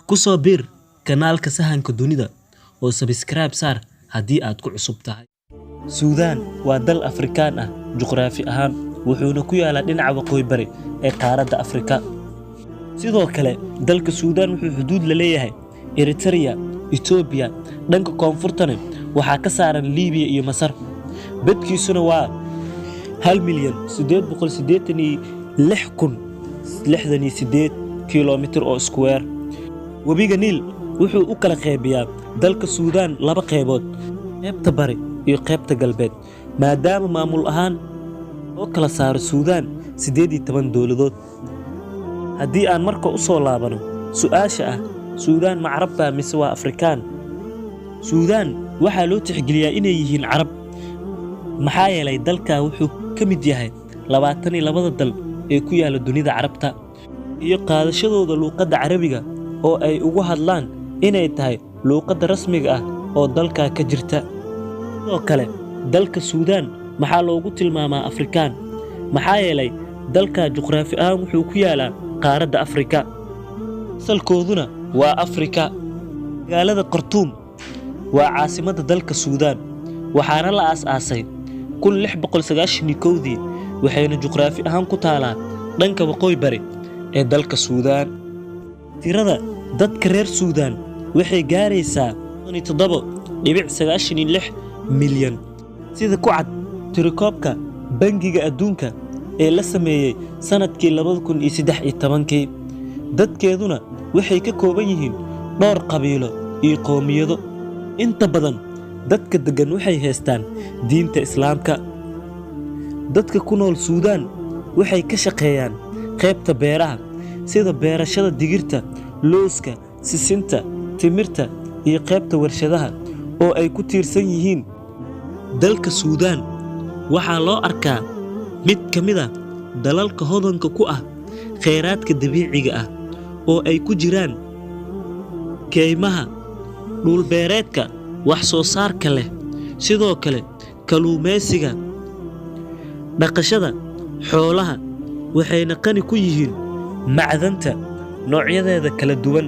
ku soo bir kanaalka Sahanka Dunida oo subscribe saar haddii aad ku cusub tahay. Suudaan waa dal Afrikaan ah juqraafi ahaan wuxuuna ku yaalaa dhinaca waqooyi bari ee qaaradda Afrika. Sidoo kale dalka Suudaan wuxuu xuduud la leeyahay Eritrea, Ethiopia, dhanka koonfurtana waxaa ka saaran Liibiya iyo Masar. Badkiisuna waa 1,886,068 kiiloomitir oo square. Webiga Niil wuxuu u kala qeybiyaa dalka Suudaan laba qeybood, qaybta bari iyo qaybta galbeed, maadaama maamul ahaan loo kala saaro Suudaan 18 dowladood. Haddii aan marka u soo laabano su'aasha ah Suudaan ma Carab baa mise waa Afrikaan? Suudaan waxaa loo tixgeliyaa inay yihiin Carab maxaa yeelay dalka wuxuu ka mid yahay 22 dal ee ku yaala dunida Carabta iyo qaadashadooda luqadda Carabiga oo ay ugu hadlaan inay tahay luqadda rasmiga ah oo dalka ka jirta. Sidoo kale dalka Suudaan maxaa loogu tilmaamaa Afrikaan maxaa yeelay dalka juqraafi ahaan wuxuu ku yaalaa qaaradda Afrika, asalkooduna waa Afrika. Magaalada Khartoum waa caasimadda dalka Suudaan waxaana la aasaasay 1691 waxayna juqraafi ahaan ku taalaa dhanka waqooyi bari ee dalka Suudaan. Tirada dadka reer Suudaan waxay gaaraysaa 7.96 milyan sida ku cad tirakoobka Bangiga Adduunka ee la sameeyay sanadkii 2013. Dadkeeduna waxay ka kooban yihiin dhowr qabiilo iyo qoomiyado. Inta badan dadka degan waxay haystaan diinta Islaamka. Dadka ku nool Suudaan waxay ka shaqeeyaan qaybta beeraha sida beerashada digirta, looska, sisinta, timirta iyo qaybta warshadaha oo ay ku tiirsan yihiin. Dalka Suudaan waxaa loo arkaa mid ka mid ah dalalka hodanka ku ah kheyraadka dabiiciga ah oo ay ku jiraan keymaha, dhulbeereedka wax soo saarka leh, sidoo kale kalluumeysiga, dhaqashada xoolaha, waxayna qani ku yihiin macdanta noocyadeeda kala duwan.